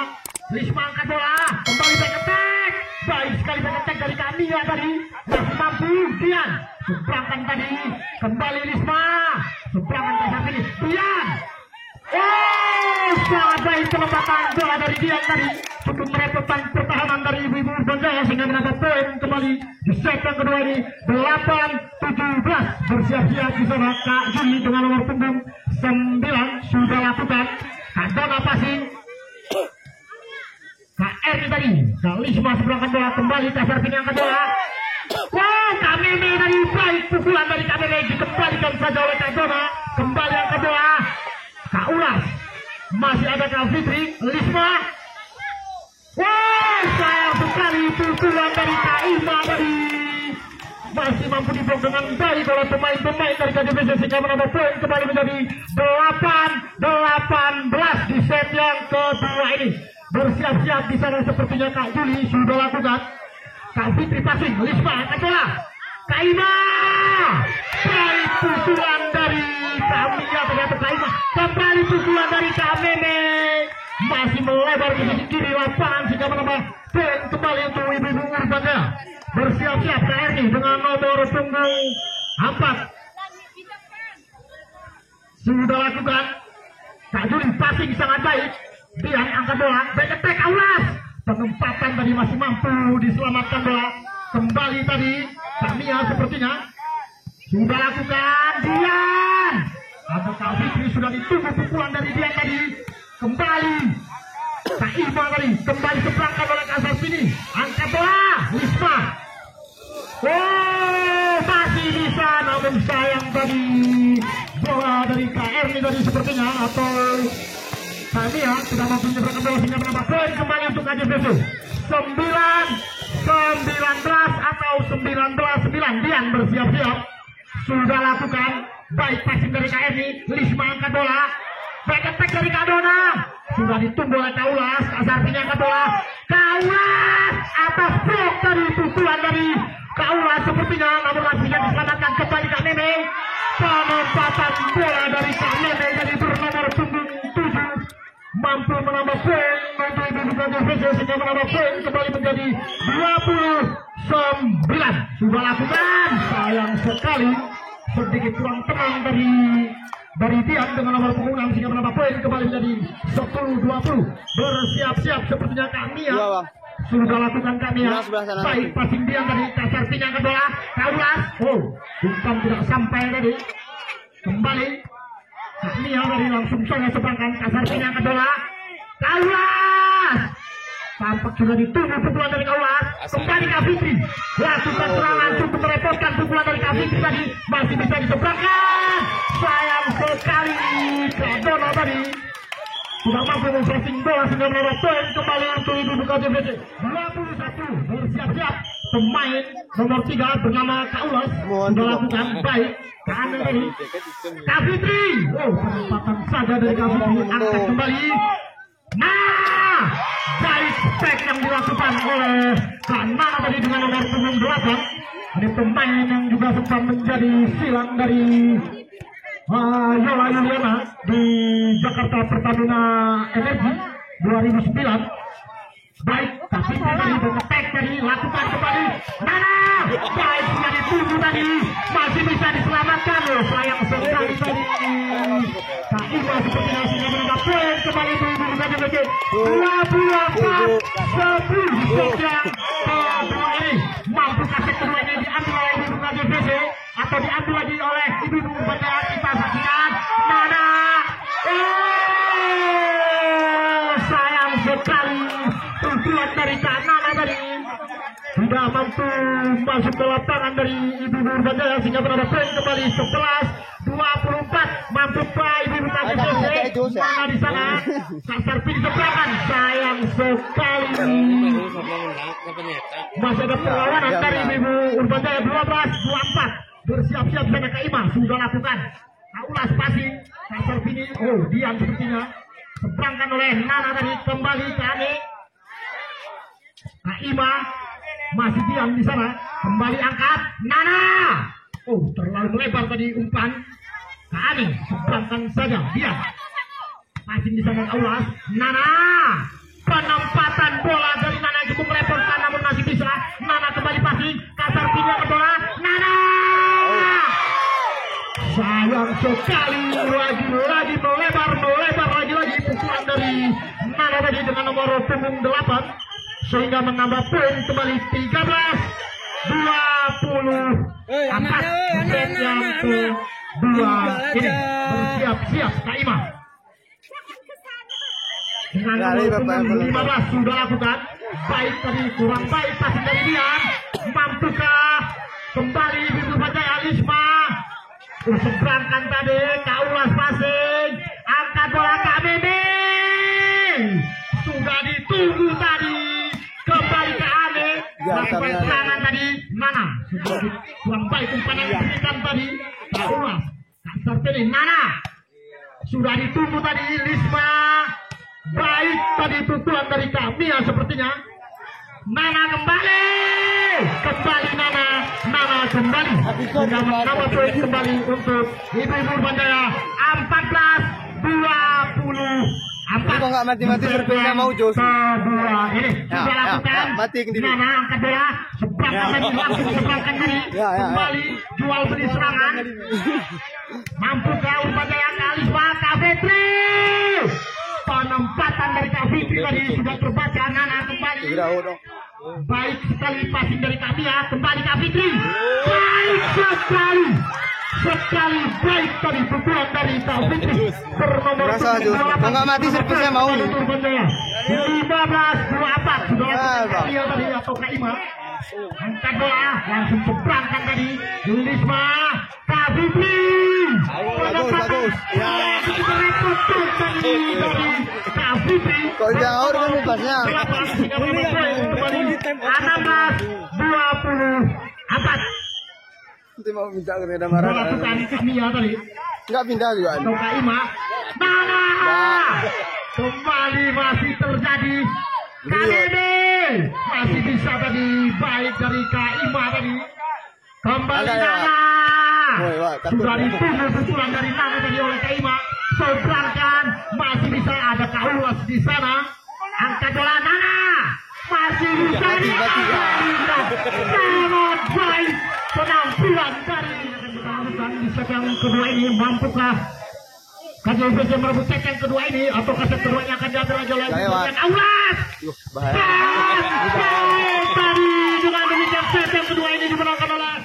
Risma angkat bola. Kembali back attack. Baik sekali back attack dari Kak Mia tadi. Masih mampu Dian. Seberangkan tadi. Kembali Risma. seberangan kasar ini Dian. Oh, sangat baik penempatan bola dari Dian tadi, cukup merepotkan pertahanan dari Ibu-Ibu Urban Jaya sehingga mendapat poin kembali di set yang kedua ini 8-17. Bersiap-siap di sana Kak Juli dengan nomor punggung 9 sudah lakukan. Kak Dona passing, Kak Erni tadi, Kak Lisma seberangkan bola kembali kasar pini yang kedua. Wow, Kak Meme dari baik pukulan dari Kak Meme dikembalikan saja oleh Kak Dona. Kembali yang kedua Kak Ulas, masih ada Kak Fitri, Lisma. Wah, sayang sekali pukulan dari Kak Ima tadi. Masih mampu diblok dengan baik oleh pemain-pemain dari KJPC sehingga menambah poin kembali menjadi 8-18 di set yang kedua ini. Bersiap-siap di sana sepertinya Kak Juli sudah lakukan. Kak Fitri passing, Lisma angkat bola. Kak Ima, baik pukulan dari kami ya ternyata Kak Ima. Kembali pukulan dari Kak Meme, masih melebar ke sisi kiri lapangan sehingga menambah poin kembali untuk Ibu-Ibu Urban Jaya. Bersiap-siap Kak Erni dengan nomor punggung 4 sudah lakukan. Kak Juli passing sangat baik. Dian angkat bola, back attack Aulas. Penempatan tadi masih mampu diselamatkan bola. Kembali tadi Kak Mia sepertinya sudah lakukan. Dian, ada Kak Fitri sudah ditunggu pukulan dari Dian tadi. Kembali Kak Ima tadi, kembali seberangkan oleh kasar sini. Angkat bola, Lisma. Oh, masih bisa, namun sayang tadi bola dari Kak Erni tadi sepertinya atau Kami ya sudah mampu menyeberangkan bola sehingga menambah poin kembali untuk KJPC 9-19 atau 19-9. Dian bersiap-siap sudah lakukan baik passing dari Kak Erni, Lisma angkat bola, back attack dari Kak Dona sudah ditunggu oleh Kak Ulas. Kak Sarpini angkat bola, Kak Ulas atas blok dari pukulan dari Kak Ulas sepertinya, namun langsungnya diselamatkan kembali Kak Meme. Penempatan bola dari Kak Meme jadi bernomor punggung 7 mampu menambah poin untuk Ibu-Ibu KJPC sehingga menambah poin kembali menjadi 29. Sudah lakukan, sayang sekali sedikit kurang tenang dari Dian dengan nomor punggung 6 sehingga menambah poin kembali menjadi 10-20. Bersiap-siap sepertinya Kak Mia sudah lakukan Kak Mia. Baik passing Dian tadi, Kak Sarpini angkat bola, Kak Ulas. Oh, umpan tidak sampai tadi. Kembali Kak Mia dari langsung saja seberangkan. Kak Sarpini angkat bola, Kak Ulas. Tampak sudah ditunggu pukulan dari Kak Ulas. Kembali Kak Fitri, lakukan serangan cukup merepotkan. Pukulan dari Kak Fitri tadi masih bisa diseberangkan. Sayang sekali Kak Dona tadi sudah mampu mempressing bola sehingga menambah poin kembali untuk Ibu-Ibu KJPC 21. Bersiap-siap pemain nomor 3 bernama Kak Ulas sudah lakukan baik karena dari Kak Fitri. Oh, penempatan saja dari Kak Fitri, angkat kembali. Nah, baik back yang dilakukan oleh Kak Nana tadi dengan nomor punggung 8. Ini pemain yang juga sempat menjadi silang dari Yola Yuliana di Jakarta Pertamina Energi 2009. Baik, tapi tadi mengetek tadi, lakukan kembali. Nana, baik sudah ditunggu tadi, masih bisa diselamatkan loh. Sayang sekali tadi Kak Ima sepertinya sudah menambah poin kembali untuk Ibu-Ibu KJPC 24-10. Set yang kedua ini mampu set kedua ini diambil oleh Ibu-Ibu KJPC atau diambil lagi oleh Ibu-Ibu Urban Jaya. Kita saksikan Nana. Sayang sekali pukulan dari Kak Nana tadi tidak mampu masuk ke lapangan dari Ibu-Ibu Urban Jaya sehingga menambah poin kembali 11-24. Mampu Pak Ibu-Ibu KJPC. Mana di sana Kak Sarpini seberangan. Sayang sekali masih ada perlawanan dari Ibu-Ibu Urban Jaya 12-24. Bersiap-siap sana Kak Ima sudah lakukan. Kak Ulas passing, Kak Sarpini. Oh, Dian sepertinya seberangkan oleh Nana tadi. Kembali ke Ani. Kak Ima masih diam di sana. Kembali angkat Nana. Oh, terlalu melebar tadi umpan. Kak Ani seberangkan saja Dian. Passing di sana Kak Ulas. Nana. Penempatan bola dari Nana cukup merepotkan namun masih bisa. Nana kembali passing. Kak Sarpini ke bola. Nana. Sayang sayang sekali lagi melebar lagi pukulan dari Nana tadi dengan nomor punggung 8 sehingga menambah poin kembali 13-20. Set yang kedua ini bersiap-siap Kak Ima dengan nomor punggung 15 sudah lakukan baik tadi, kurang baik passing dari Dian. Mampukah kembali Bibur Bajaya Lisma seberangkan tadi Kak Ulas passing, angkat bola Kak Mimi sudah ditunggu tadi, kembali ke Ane sampai serangan tadi Nana sudah kurang baik umpan yang diberikan tadi Kak Ulas Kak Sartini. Nana sudah ditunggu tadi Lisma, baik tadi pukulan dari Kak Mia sepertinya. Nana kembali Nana kembali sudah menambah poin kembali untuk Ibu Bandaya 14-20. Kok nggak mati-mati servisnya mau Jos? Ini sudah lakukan. Mati diri. Nana angkat bola, seberangkan tadi langsung seberangkan diri, kembali jual beli serangan. Mampukah Urbajaya kali Kak Fitri? Penempatan dari Kak Fitri tadi sudah terbaca. Nana kembali. Baik sekali passing dari Kak Mia, kembali Kak Fitri. Baik sekali baik tadi pukulan dari Kak Fitri bernomor 8. Nggak mati servisnya mau nih. 15-24 sudah Kak Mia tadi atau Kak Ima. Angkat bola langsung seberangkan tadi Lisma, Kak Fitri. Bagus. Kak Fitri. Kok jauh kan bebasnya? 16-24. Nanti mau minta kereta marah. Melakukan Mia tadi. Enggak pindah juga. Atau Kak Ima. Nana. Kembali masih terjadi. Kali masih bisa tadi baik dari Kak Ima tadi. Kembali Nana. Sudah ditunggu pukulan dari Nana tadi oleh Kak Ima. Seberangkan masih bisa ada Kak Ulas di sana. Angkat bola Nana. Masih bisa sangat baik penampilan dari di set yang kedua ini. Mampukah KJVC merebut set yang kedua ini atau set keduanya akan diambil oleh Kak Ulas? Tadi dengan demikian set yang kedua ini dimenangkan oleh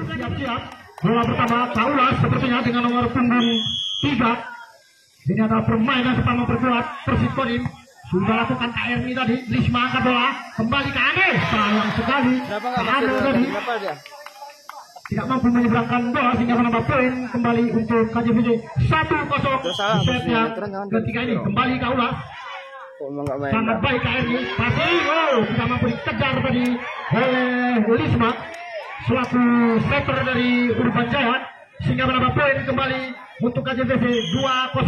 siap-siap. Bola pertama Kak Ulas sepertinya dengan nomor punggung 3. Ini adalah permainan pertama perkuat Persib Kodim. Sudah lakukan KRI tadi, Lisma angkat bola, kembali ke Ane, sayang sekali. Ane tadi tidak mampu menyeberangkan bola sehingga menambah poin kembali untuk KJVC 1-0. Set yang ketiga ini kembali ke Ulas. Sangat baik KRI, passing, tidak mampu dikejar tadi oleh Lisma selaku setter dari Urban Jaya sehingga menambah poin kembali untuk KJVC 2-0.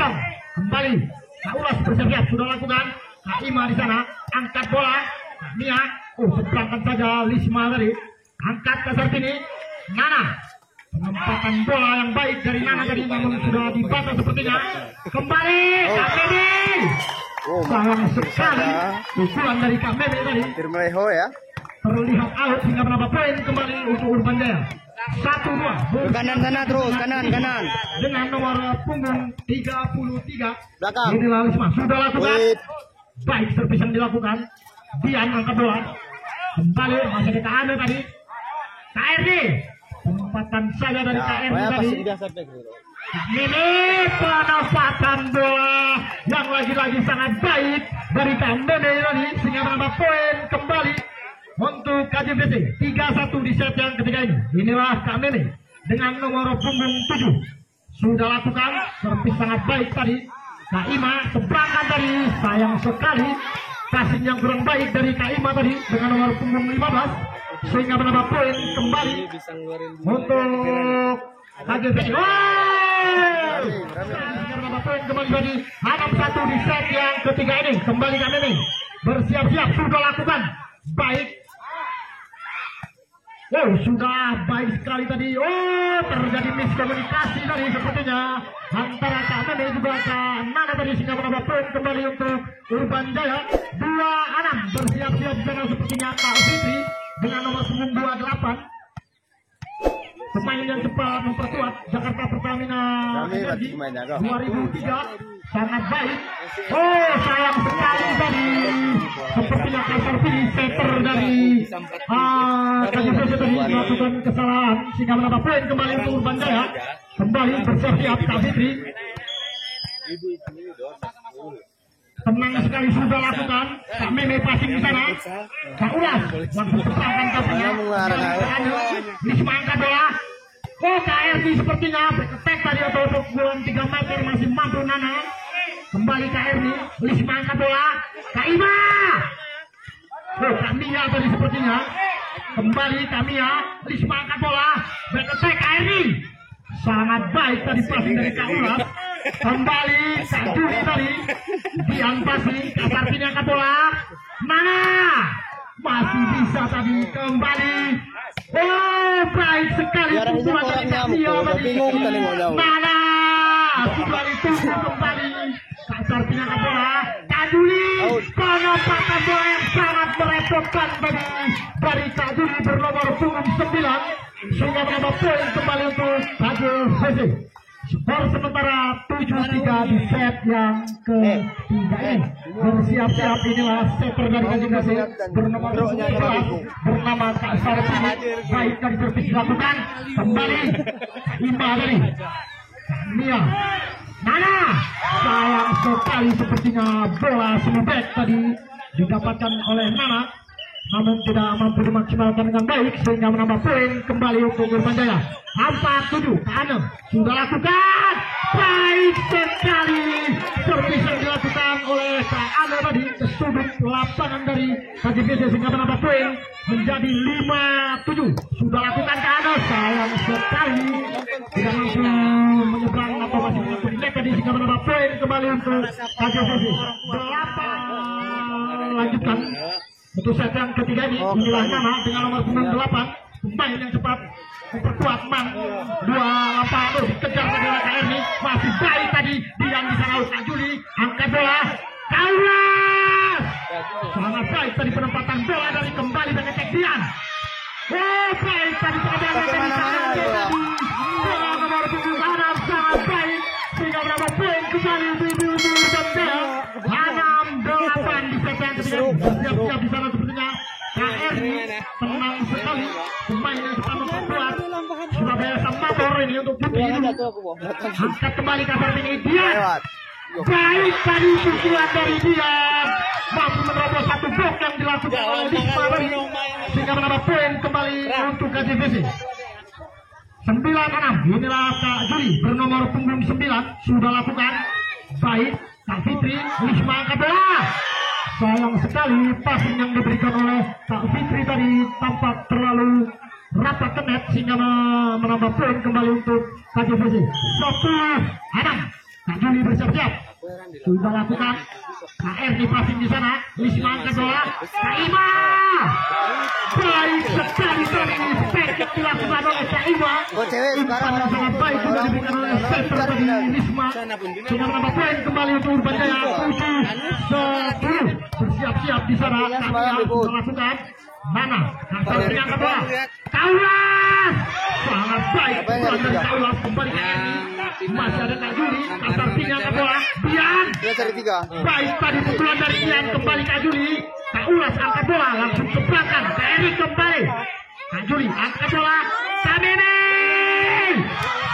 Kembali Kak Ulas bersiap-siap sudah lakukan. Kak Ima di sana angkat bola. Mia, seberangkan saja Lisma tadi. Angkat ke Sartini. Nana. Penempatan bola yang baik dari Nana tadi namun sudah dibatas sepertinya. Kembali Kak Memi. Sayang sekali pukulan dari Kak Memi tadi. Firmeleho ya. Terlihat out hingga menambah poin kembali untuk Urban Jaya. 1-2. Kanan sana terus, kanan. Dengan nomor punggung 33. Belakang. Inilah Lisma sudah lakukan. Baik servis yang dilakukan. Dian angkat bola. Kembali masih ditahan tadi. KRD. Penempatan saja dari KRD tadi. Ini penempatan bola yang lagi-lagi sangat baik dari KMD tadi sehingga menambah poin kembali untuk KJVC 3-1 di set yang ketiga ini. Inilah KMD dengan nomor punggung 7. Sudah lakukan servis sangat baik tadi. Kak Ima seberangkan tadi, sayang sekali passing yang kurang baik dari Kak Ima tadi dengan nomor punggung 15 sehingga menambah poin kembali untuk KJVC. Menambah poin kembali tadi 6-1 di set yang ketiga ini. Kembali Kak Mimi bersiap-siap sudah lakukan baik. Sudah baik sekali tadi. Terjadi miskomunikasi tadi sepertinya antara Kak Memi juga Kak Nana tadi sehingga menambah poin kembali untuk Urban Jaya 2-6. Bersiap-siap di sana sepertinya Kak Fitri dengan nomor punggung 28. pemain yang cepat memperkuat Jakarta Pertamina Energi 2003 sangat baik. Oh, sayang sekali tadi sepertinya Kaisar pilih setter dari KJPC tadi melakukan kesalahan sehingga menambah poin kembali untuk Urban Jaya. Kembali bersiap-siap Kak Fitri. Tenang sekali sudah lakukan. Kak Meme passing di sana. Kak Ulas langsung terangkan kakinya. Nisma angkat bola. Oh, KRI sepertinya attack tadi atau pukulan 3 meter masih mampu Nana. Kembali KRI. Nisma angkat bola. Kak Ima. Oh, Kak Mia tadi sepertinya. Kembali Kak Mia. Nisma angkat bola. Back attack KRI. Sangat baik tadi passing dari Kak Ulas. Kembali Kak Juli tadi. Dian passing. Kak Sarpini angkat bola. Mana? Masih bisa tadi kembali. Oh, baik sekali pukulan dari Kak Mia tadi. Mana? Sudah ditunggu kembali. Kak Sarpini angkat bola. Kak Juli. Penempatan bola yang sangat merepotkan tadi dari Kak Juli bernomor punggung 9. Sehingga menambah poin kembali untuk KJPC. Skor sementara 7-3 di set yang ketiga ini. Bersiap-siap inilah setter dari KJPC bernomor 11 bernama Kak Sarpini. Baik dari servis dilakukan. Kembali Ima dari Mia. Nana. Sayang sekali sepertinya bola snowback tadi didapatkan oleh Nana. Namun tidak mampu dimaksimalkan dengan baik sehingga menambah poin kembali untuk Urban Jaya. 4-7 Kak Anem sudah lakukan baik sekali servis yang dilakukan oleh Kak Anem tadi ke sudut lapangan dari KJPC sehingga menambah poin menjadi 5-7. Sudah lakukan Kak Anem, sayang sekali tidak mampu menyeberang atau masih menyentuh di net tadi sehingga menambah poin kembali untuk KJPC. 8 lanjutkan. Untuk set yang ketiga ini, inilah Nana dengan nomor 98, pemain yang cepat memperkuat Man. 2 lapangan dikejar pada KRI, masih baik tadi Dian di sana. Kak Juli angkat bola, Kaulas sangat baik tadi penempatan bola dari kembali dari Tek Dian. Oh, baik tadi penempatan dari sana tadi bola nomor 7 Hanam sangat baik sehingga berapa poin kembali untuk Hanam 8 di set yang ketiga. Siap-siap di sana sepertinya KRI tenang sekali pemain yang cepat memperkuat Surabaya Samator ini untuk Putri dulu. Angkat kembali kasar ini Dian. Baik tadi pukulan dari Dian mampu menerobos satu blok yang dilakukan oleh Disma tadi sehingga menambah poin kembali untuk KJPC. 9-6 inilah Kak Juli bernomor punggung 9 sudah lakukan baik. Kak Fitri, Risma angkat bola. Sayang sekali passing yang diberikan oleh Kak Fitri tadi tampak terlalu rapat ke net sehingga menambah poin kembali untuk KJPC. 10-6 Kak Juli bersiap-siap sudah lakukan. KRI passing di sana. Risma angkat bola. Kak Ima baik sekali tadi spek yang dilakukan oleh Kak Ima. Umpan yang sangat baik sudah diberikan oleh setter tadi Risma sehingga menambah poin kembali untuk Urban Jaya. 7-10 bersiap-siap di sana. Kak Mia sudah lakukan. Nana langsung angkat bola. Kaulas sangat baik pukulan dari Kaulas kembali ke KRI. Masih ada Kak Juli. Kak Sarpini angkat bola. Dian baik tadi pukulan dari Dian kembali Kak Juli. Kak Ulas angkat bola langsung ke belakang. KRI kembali. Kak Juli angkat bola. Kak Meme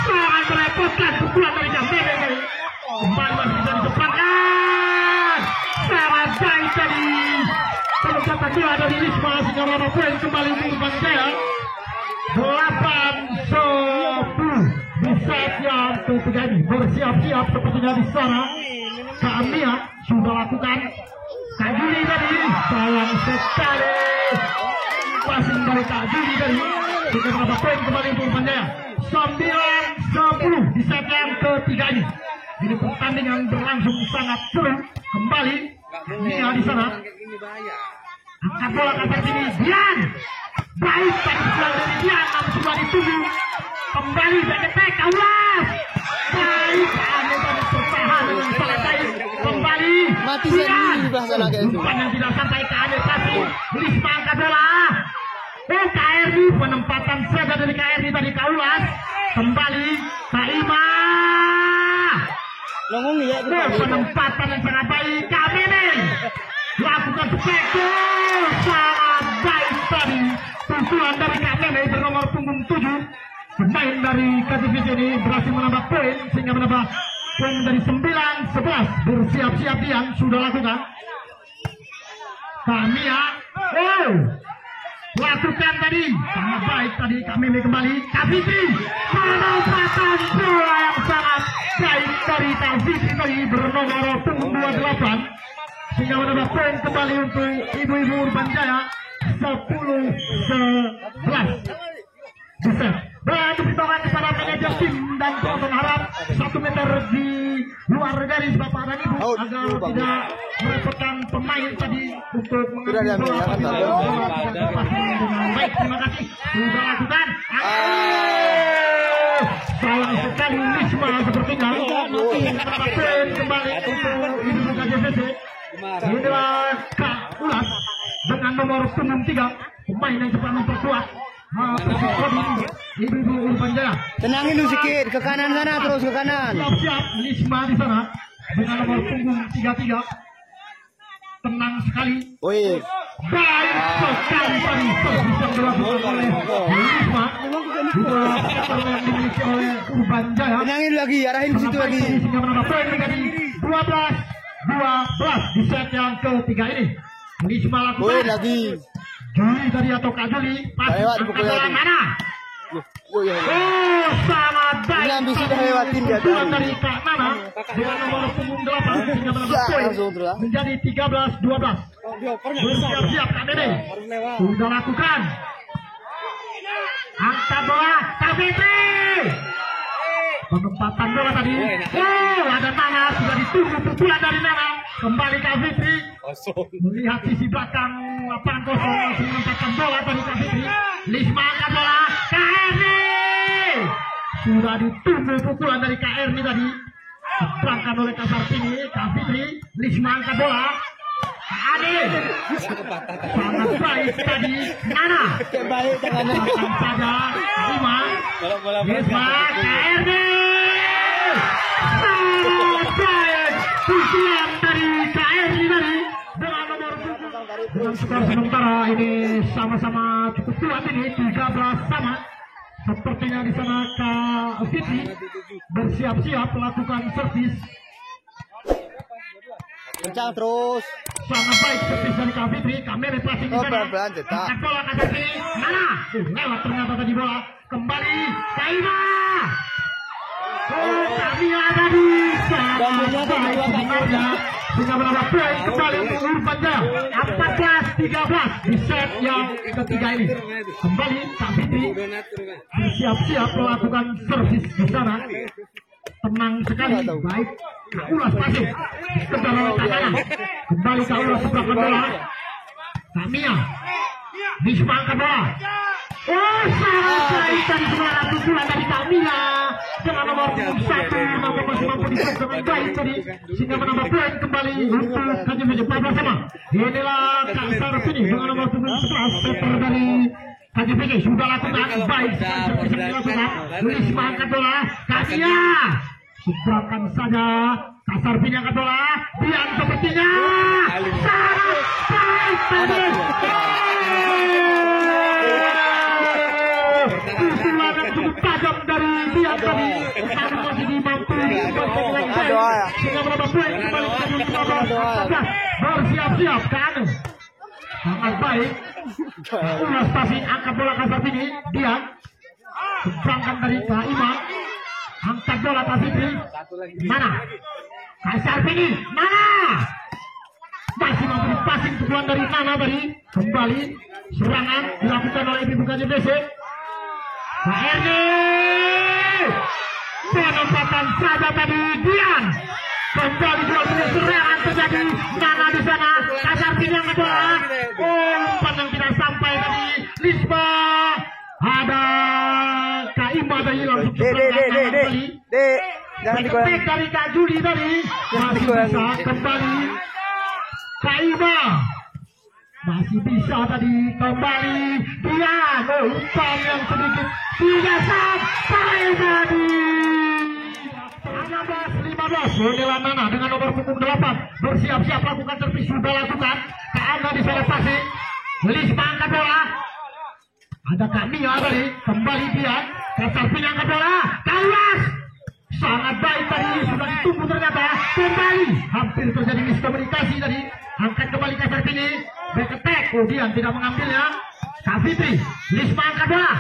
sangat merepotkan pukulan dari Kak Meme tadi. Kembali masih bisa dicepatkan. Sangat baik tadi penempatan bola dari Risma sehingga menambah poin kembali untuk Urban Jaya. 8-10 di set yang ketiga ini. Bersiap-siap sepertinya di sana. Kak Mia sudah lakukan. Kak Juli tadi sayang sekali passing dari Kak Juli tadi sehingga menambah poin kembali untuk Urban Jaya. 9-10 di set yang ketiga ini. Ini pertandingan berlangsung sangat seru. Kembali Mia di sana. Angkat bola ke atas sini Dian. Baik tadi pukulan dari Dian namun sudah ditunggu. Kembali Beketek Kaulas. Baik ada tadi bertahan dengan sangat baik. Kembali Dian. Umpan yang tidak sampai ke Ade Kasih. Risma angkat bola. Oh KRI penempatan saja dari KRI tadi Kaulas. Kembali Kaima. Longong ya. Penempatan yang sangat baik kami nih. Lakukan spekul sangat baik tadi. Pukulan dari KMM bernomor punggung 7. Pemain dari KTVC ini berhasil menambah poin sehingga menambah poin dari 9-11. Bersiap-siap yang sudah lakukan. Kamia, lakukan tadi sangat baik tadi kami kembali. Kavitri penempatan bola yang sangat baik dari Kavitri tadi bernomor punggung 28 sehingga menambah poin kembali untuk ibu-ibu Urban Jaya 10-11. Bisa bantu diberikan kepada manajer tim dan penonton harap 1 meter di luar garis bapak dan ibu agar tidak merepotkan pemain tadi untuk mengambil bola dengan baik. Terima kasih sudah lakukan. Sayang sekali Lisma sepertinya kembali untuk ibu KJVC. Inilah Kak Ulas dengan nomor 93 pemain yang cepat memperkuat ibu-ibu Urban Jaya. Tenangin dulu sedikit ke kanan sana, terus ke kanan. Siap-siap Lisma di sana dengan nomor punggung 33. Tenang sekali. Wih. Baik sekali tadi bisa dilakukan oleh Lisma. Juga yang dimiliki oleh Urban Jaya. Tenangin lagi, arahin ke situ lagi. Sehingga menambah poin menjadi 12 di set yang ketiga ini. Lisma lakukan. Wih lagi. Juli tadi atau Kak Juli pas angkatan mana? Sangat baik. Ini ambisi udah lewatin dia Tuan dari Kak Nana dengan nomor punggung 8 sehingga menambah poin menjadi 13-12. Bersiap-siap Kak Dede. Sudah lakukan. Angkat bola Kak Fitri. Penempatan bola tadi. Ada Nana sudah ditunggu pukulan dari Nana. Kembali Kak Fitri. Melihat sisi belakang lapangan kosong langsung menempatkan bola tadi Kak Fitri. Lisma angkat bola KRI. Sudah ditunggu pukulan dari KRI tadi. Diperangkan oleh Kak Sarpini. Kak Fitri. Lisma angkat bola. Ade. Sangat baik tadi. Nana. Baik tangannya. Akan saja Ima. Lisma KRI. Sangat baik. Pukulan dari KRI tadi. Dengan skor sementara ini sama-sama cukup kuat ini 13 sama. Sepertinya di sana Kak Fitri bersiap-siap melakukan servis. Kencang terus. Sangat baik servis dari Kak Fitri. Kami replacing di sana. Pelan-pelan cetak. Angkat bola Kak Fitri. Mana? Lewat ternyata tadi bola. Kembali Kaima. Kami ada di sana. Baik sebenarnya. Sehingga menambah poin kembali untuk Urban Jaya 14-13 di set yang ketiga ini. Kembali Kak Fitri bersiap-siap melakukan servis di sana. Tenang sekali, baik Kak Ulas pasif kejar oleh Kak Nana. Kembali Kak Ulas sebelah bola. Kak Mia Bisma angkat bola. Sangat baik dari sebelah pukulan dari Kak Mia dengan nomor 1 namun masih mampu diset dengan baik tadi sehingga menambah poin kembali untuk KJVC 14 sama. Inilah Kak Sarpini dengan nomor 11 setter dari KJVC sudah lakukan baik sekali dilakukan. Lisma angkat bola. Kak Mia subrakan saja. Kak Sarpini angkat bola. Dian sepertinya sangat baik tadi. Pukulan yang cukup tajam dari Dian tadi. Namun masih dimampu sehingga menambah poin kembali ke 15. Bersiap-siap kan. Sangat baik. Ulas passing angkat bola Kak Sarpini. Dian subrangkan dari Kak Ima. Angkat bola Kak Fitri. Mana? Kak Sarpini. Mana? Masih mampu passing pukulan dari Nana tadi. Kembali serangan dilakukan oleh ibu KJVC. KRI. Penempatan saja tadi Dian. Kembali 20 serangan terjadi. Nana di sana. Kak Sarpini yang bola. Umpan yang tidak sampai tadi. Lisma. Ada Kak Ima tadi langsung Dek, jangan diketik dari Kak Juli tadi. Masih bisa kembali Kak Ima. Masih bisa tadi kembali dia umpan yang sedikit tidak sampai tadi. 15 Inilah Nana dengan nomor punggung 8 bersiap-siap lakukan servis, sudah lakukan Kak di sana passing. Lisma angkat bola, ada Kak Mia tadi kembali dia Kasar angkat bola, Kaulas sangat baik tadi, sudah ditunggu ternyata kembali hampir terjadi miskomunikasi tadi. Angkat kembali Kasar Pini, back attack, kemudian tidak mengambilnya. Kak Fitri, Lisma angkat bola.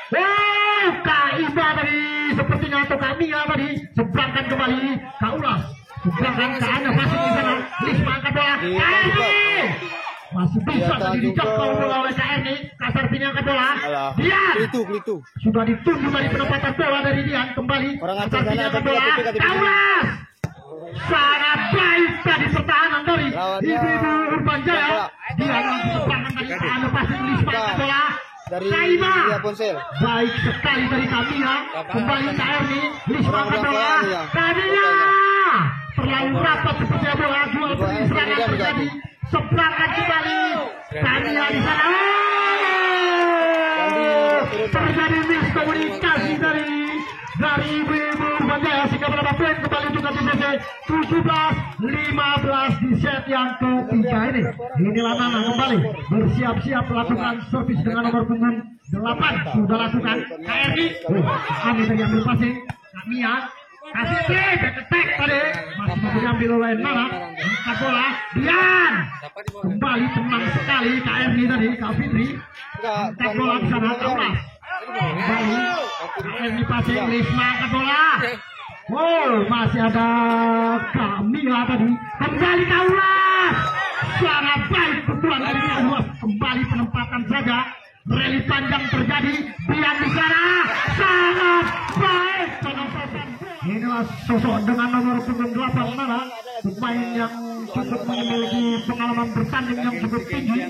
Oh, Kak Iba tadi sepertinya atau Kak Mia tadi seberangkan kembali. Kak Ulas seberangkan ke Anda masih di sana. Lisma angkat bola. KRI masih bisa tadi dijangkau bola oleh KRI. Kasar Pini angkat bola. Dian sudah ditunggu dari penempatan bola dari Dian kembali. Kasar Pini angkat bola. Kak Ulas sangat baik tadi pertahanan dari Ibu Urban Jaya. Dian seberangkan dari Anda pasti Lisma angkat bola. Dari Kaiba Ponsel. baik sekali dari Kamia, kembali ke Erni, Lisma angkat bola, Kamia terlalu rapat seperti bola, jual beli serangan terjadi, seberangkan kembali, Kamia di sana, terjadi miskomunikasi dari Ibu Urban Jaya sehingga menambah poin kembali untuk TBC 17-15 di set yang ketiga ini. Inilah Nana kembali bersiap-siap melakukan servis dengan nomor punggung 8 sudah lakukan KRI. Kami tadi ambil passing, Kamia kasih back attack tadi masih mau diambil oleh Nana. Angkat bola, Dian kembali tenang sekali KRI tadi, Kak Fitri angkat bola di sana, Kaulas kembali KRI passing, Lisma angkat bola. Oh, masih ada Kamila tadi kembali Kaulas sangat baik pukulan dari Kaulas, kembali penempatan saja, rally panjang terjadi, Dian di sana sangat baik penempatan. Inilah sosok dengan nomor punggung 8 Nana, pemain yang cukup memiliki pengalaman bertanding yang cukup tinggi,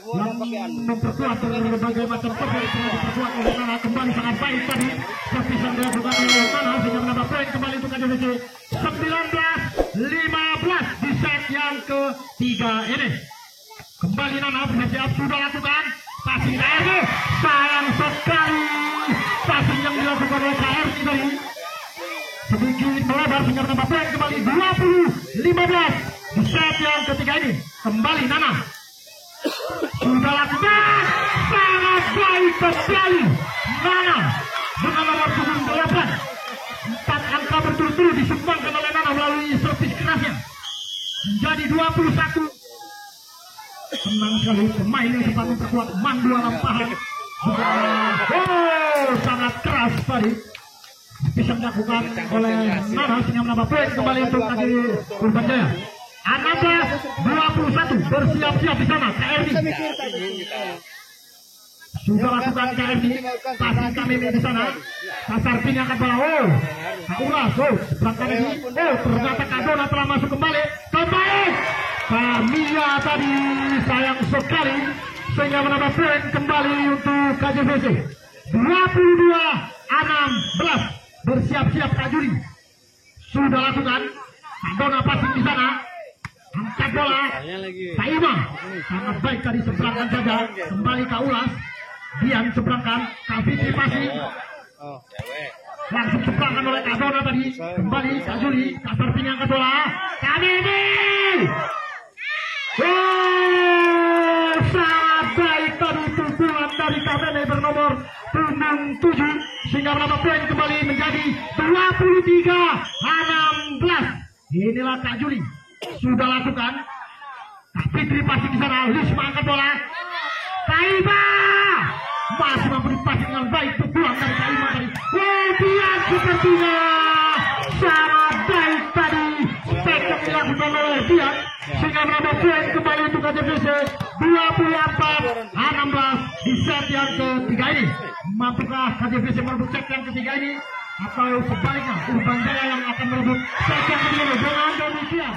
yang memperkuat dengan berbagai macam profil yang diperkuat oleh Nana. Kembali sangat baik tadi perpisahan dilakukan oleh Nana sehingga menambah poin kembali untuk KJVC 19-15 di set yang ketiga ini. Kembali Nana bersiap sudah lakukan passing KRI, sayang sekali passing yang dilakukan oleh KRI tadi sedikit melebar sehingga menambah poin kembali 20-15 di set yang ketiga ini. Kembali Nana sudah lakukan sangat baik sekali Nana dengan nomor punggung 8, 4 angka berturut-turut disumbangkan oleh Nana melalui servis kerasnya menjadi 21. Senang sekali pemain yang sempat memperkuat Mandu Alam Pahan. Oh, sangat keras tadi bisa dilakukan oleh Nana sehingga menambah poin kembali untuk KJ Urban Jaya. 16-21 bersiap-siap di sana KRI sudah lakukan KRI passing kami di sana. Kasar Pini angkat bola. Oh, Kaulas berangkat lagi. Oh, ternyata Kadona telah masuk kembali. Kamia tadi sayang sekali sehingga menambah poin kembali untuk KJVC 22-16. Bersiap-siap Kak Juri sudah lakukan. Kadona passing di sana, angkat bola Kak Ima sangat baik tadi seberangkan saja, kembali Kaulas. Dian seberangkan, Kak Fitri passing langsung seberangkan oleh Kadona tadi, kembali Kak Juri. Kasar Pini angkat bola, Kamini. Oh, sangat baik tadi pukulan dari Kamini bernomor punggung 7 sehingga menambah poin kembali menjadi 23-16. Inilah Kak Juli sudah lakukan. Kak Fitri passing di sana, Lisma angkat bola. Kaiba masih memberi passing yang baik, pukulan dari Kaiba tadi. Kemudian sepertinya sangat baik tadi step yang dilakukan oleh Dian sehingga menambah poin kembali untuk KJVC 24-16 di set yang ketiga ini. Mampukah KJVC merebut set yang ketiga ini atau sebaliknya Urban Jaya yang akan merebut set yang ketiga? Dengan demikian